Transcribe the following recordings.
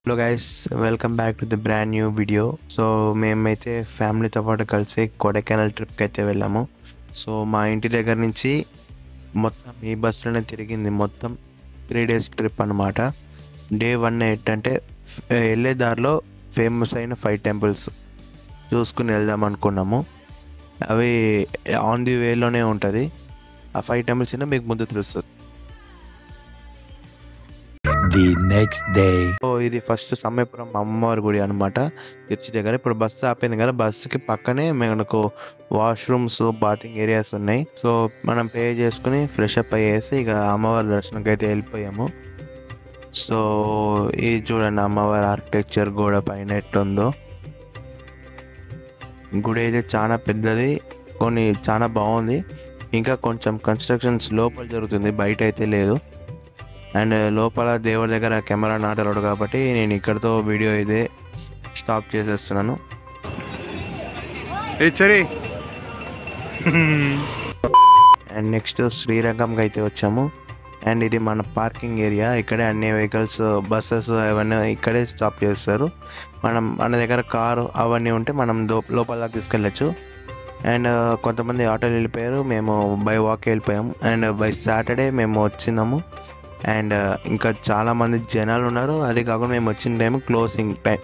Hello guys, welcome back to the brand new video. So మేమైతే ఫ్యామిలీతో పాటు కలిసి కొడైకెనాల్ ట్రిప్కి అయితే వెళ్ళాము. సో మా ఇంటి దగ్గర నుంచి మొత్తం ఈ బస్సులోనే తిరిగింది. మొత్తం 3 days ట్రిప్ అనమాట. డే 1 ఏంటంటే వెళ్ళే దారిలో ఫేమస్ అయిన 5 temples చూసుకుని వెళ్దాం అనుకున్నాము. అవి ఆన్ ది వేలోనే ఉంటుంది. ఆ 5 temples అయినా మీకు ముందు తెలుస్తుంది. The next day. సో ఇది ఫస్ట్ సమయపురం అమ్మవారి గుడి అనమాట, తిరుచి దగ్గర. ఇప్పుడు బస్సు ఆపింది కదా, బస్సుకి పక్కనే మనకు వాష్రూమ్స్, బాతింగ్ ఏరియాస్ ఉన్నాయి. సో మనం పే చేసుకుని ఫ్రెష్ అప్ అయ్యేసి ఇక అమ్మవారి దర్శనంకి అయితే వెళ్ళిపోయాము. సో ఇది చూడండి, అమ్మవారి ఆర్కిటెక్చర్ గోడ పైన ఎట్టుందో. గుడి అయితే చాలా పెద్దది, చాలా బాగుంది. ఇంకా కొంచెం కన్స్ట్రక్షన్స్ లోపల జరుగుతుంది, బయట అయితే లేదు. అండ్ లోపల దేవుడి దగ్గర కెమెరా నాటలోడు కాబట్టి నేను ఇక్కడతో వీడియో అయితే స్టాప్ చేసేస్తున్నాను. అండ్ నెక్స్ట్ శ్రీరంగంకి అయితే వచ్చాము. అండ్ ఇది మన పార్కింగ్ ఏరియా. ఇక్కడే అన్ని వెహికల్స్, బస్సెస్ అవన్నీ ఇక్కడే స్టాప్ చేస్తారు. మన దగ్గర కారు అవన్నీ ఉంటే మనం లోపల తీసుకెళ్ళచ్చు. అండ్ కొంతమంది ఆటోలు వెళ్ళిపోయారు, మేము బై వాక్ వెళ్ళిపోయాము. అండ్ బై సాటర్డే మేము వచ్చినాము. అండ్ ఇంకా చాలా మంది జనాలు ఉన్నారు. అది కాకుండా మేము వచ్చిన time closing time.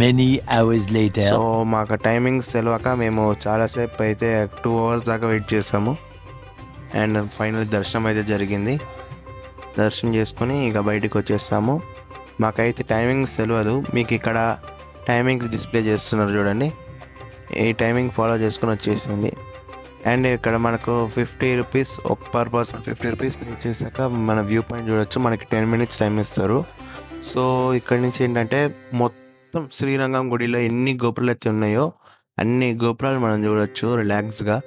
Many hours later. So మాకు టైమింగ్స్ తెలియక మేము చాలాసేపు అయితే 2 hours దాకా వెయిట్ చేసాము. అండ్ ఫైనల్ దర్శనం అయితే జరిగింది. దర్శనం చేసుకుని ఇక బయటికి వచ్చేస్తాము. మాకైతే టైమింగ్స్ తెలియదు, మీకు ఇక్కడ టైమింగ్స్ డిస్ప్లే చేస్తున్నారు చూడండి. ఈ టైమింగ్ ఫాలో చేసుకుని వచ్చేసింది. అండ్ ఇక్కడ మనకు 50 rupees పర్ పర్సన్, 50 rupees ఇచ్చేసాక మన వ్యూ పాయింట్ చూడొచ్చు. మనకి 10 minutes టైం ఇస్తారు. సో ఇక్కడ నుంచి ఏంటంటే మొత్తం శ్రీరంగం గుడిలో ఎన్ని గోపురాలు అయితే ఉన్నాయో అన్ని గోపురాలు మనం చూడొచ్చు రిలాక్స్గా.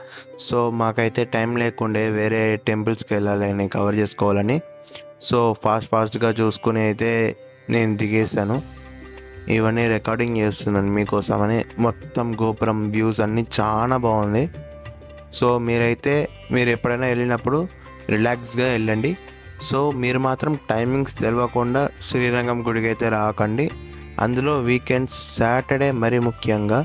సో మాకైతే టైం లేకుండే వేరే టెంపుల్స్కి వెళ్ళాలని, కవర్ చేసుకోవాలని. సో ఫాస్ట్గా చూసుకుని అయితే నేను దిగేశాను. ఇవన్నీ రికార్డింగ్ చేస్తున్నాను మీకోసమని. మొత్తం గోపురం వ్యూస్ అన్నీ చాలా బాగుంది. సో మీరు ఎప్పుడైనా వెళ్ళినప్పుడు రిలాక్స్గా వెళ్ళండి. సో మీరు మాత్రం టైమింగ్స్ తెలియకుండా శ్రీరంగం గుడికి అయితే రాకండి, అందులో వీకెండ్స్, సాటర్డే మరీ ముఖ్యంగా.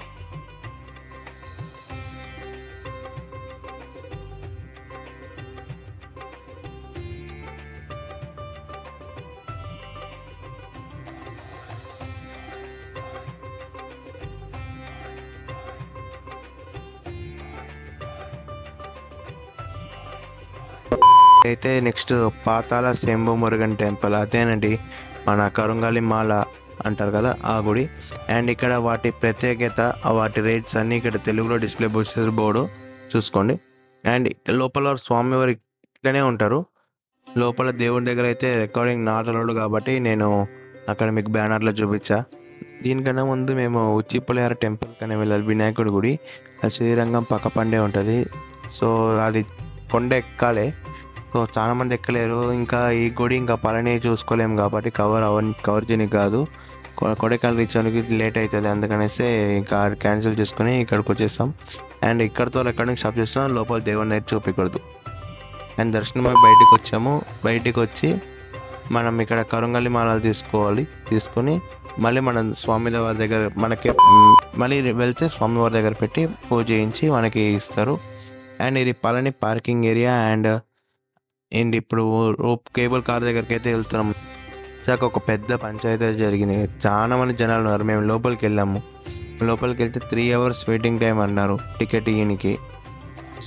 అయితే నెక్స్ట్ పాతాళ శంభు మురుగన్ టెంపుల్, అదేనండి మన కరుంగాలి మాల అంటారు కదా ఆ గుడి. అండ్ ఇక్కడ వాటి ప్రత్యేకత, వాటి రేట్స్ అన్నీ ఇక్కడ తెలుగులో డిస్ప్లే బోర్డు చూసుకోండి. అండ్ లోపల స్వామివారి ఇట్లనే ఉంటారు. లోపల దేవుడి దగ్గర అయితే రికార్డింగ్ నాటలోడు కాబట్టి నేను అక్కడ మీకు బ్యానర్లో చూపించా. దీనికన్నా ముందు మేము ఉచ్చిపులిహార టెంపుల్ కనే వెళ్ళాలి, వినాయకుడి గుడి. అది శ్రీరంగం పక్కపండే ఉంటుంది. సో అది కొండ ఎక్కాలే. సో చాలామంది ఎక్కలేరు. ఇంకా ఈ గుడి ఇంకా పళని చూసుకోలేము కాబట్టి కవర్ చేయడానికి కాదు, కొడైకెనాల్ రీచ్ అవ్వడానికి లేట్ అవుతుంది. అందుకనేసి ఇంకా క్యాన్సిల్ చేసుకుని ఇక్కడికి వచ్చేస్తాం. అండ్ ఇక్కడితో రికార్డింగ్ స్టాప్ చేస్తున్నాం, లోపల దేవుడిని అయితే చూపించకూడదు. అండ్ దర్శనం బయటికి వచ్చాము. బయటికి వచ్చి మనం ఇక్కడ కరుంగలి మాలలు తీసుకొని మళ్ళీ మనం స్వామివారి దగ్గర మళ్ళీ వెళ్తే స్వామివారి దగ్గర పెట్టి పూజ చేయించి మనకి ఇస్తారు. అండ్ ఇది పళని పార్కింగ్ ఏరియా. అండ్ ఇప్పుడు కేబుల్ కార్ దగ్గరికి అయితే వెళ్తున్నాం. చాక ఒక పెద్ద పంచాయతీ జరిగింది, చాలా మంది జనాలు ఉన్నారు. మేము లోపలికి వెళ్ళాము. లోపలికి వెళ్తే 3 hours వెయిటింగ్ టైం అన్నారు టికెట్ ఇయ్యనికి.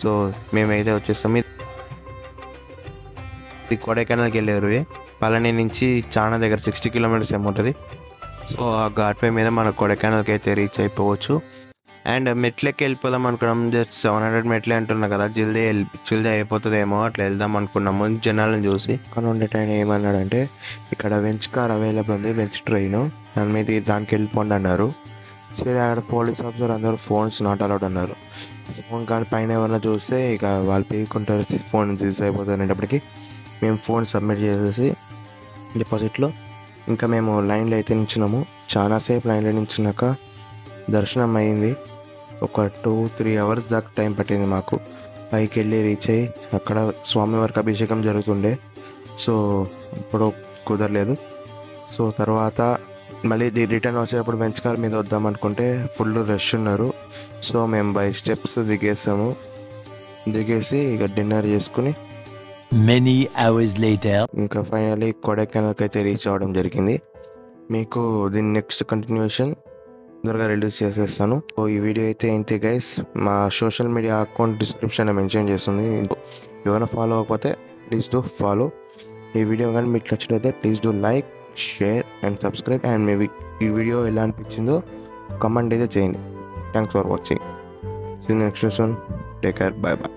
సో మేమైతే వచ్చేస్తాం. ఇది కొడైకెనాల్కి వెళ్ళారు. పళని నుంచి చాలా దగ్గర 60 kilometers ఏముంటుంది. సో ఆ ఘాట్వే మీద మన కొడైకెనాల్కి అయితే రీచ్ అయిపోవచ్చు. అండ్ మెట్లకి వెళ్ళిపోదాం అనుకున్నాం. జస్ట్ 700 మెట్లే అంటున్నా కదా, జల్దీ అయిపోతుందేమో, అట్లా వెళ్దాం అనుకున్నాము జనాలను చూసి. కానీ ఉండే టైం ఏమన్నాడంటే ఇక్కడ వెంచ్ కార్ అవైలబుల్ ఉంది, వెంచ్ ట్రైన్, దానికి వెళ్ళిపోండి అన్నారు. సరే అక్కడ పోలీస్ ఆఫీసర్ అందరూ ఫోన్స్ నాట్ అలౌడ్ అన్నారు. ఫోన్ కానీ పైన ఎవరైనా చూస్తే ఇక వాళ్ళు పీక్కుంటారు, ఫోన్ సీజ్ అయిపోతుంది. అనేటప్పటికి మేము ఫోన్ సబ్మిట్ చేసేసి డిపాజిట్లో ఇంకా మేము లైన్లో అయితే నించున్నాము. చాలాసేపు లైన్లో నించున్నాక దర్శనం అయింది. ఒక 2-3 hours దాకా టైం పట్టింది మాకు. పైకి వెళ్ళి రీచ్ అయ్యి అక్కడ స్వామివారికి అభిషేకం జరుగుతుండే. సో ఇప్పుడు కుదరలేదు. సో తర్వాత మళ్ళీ రిటర్న్ వచ్చేటప్పుడు బెంచ్ కార్ మీద వద్దాం అనుకుంటే ఫుల్ రష్ ఉన్నారు. సో మేము బై స్టెప్స్ దిగేసి ఇక డిన్నర్ చేసుకుని Many hours later. ఇంకా ఫైనల్లీ కొడైకెనాల్కి అయితే రీచ్ అవ్వడం జరిగింది. మీకు దీని నెక్స్ట్ కంటిన్యూషన్ తొందరగా రిలీజ్ చేసేస్తాను. సో ఈ వీడియో అయితే ఇంతే గైస్. మా సోషల్ మీడియా అకౌంట్ డిస్క్రిప్షన్లో మెన్షన్ చేస్తుంది. ఎవరైనా ఫాలో అవ్వకపోతే ప్లీజ్ డూ ఫాలో. ఈ వీడియో కానీ మీకు నచ్చినట్లయితే please do like, share and subscribe. And మీ ఈ వీడియో ఎలా అనిపించిందో కమెంట్ అయితే చేయండి. Thanks for watching. See you next soon. Take care. Bye by.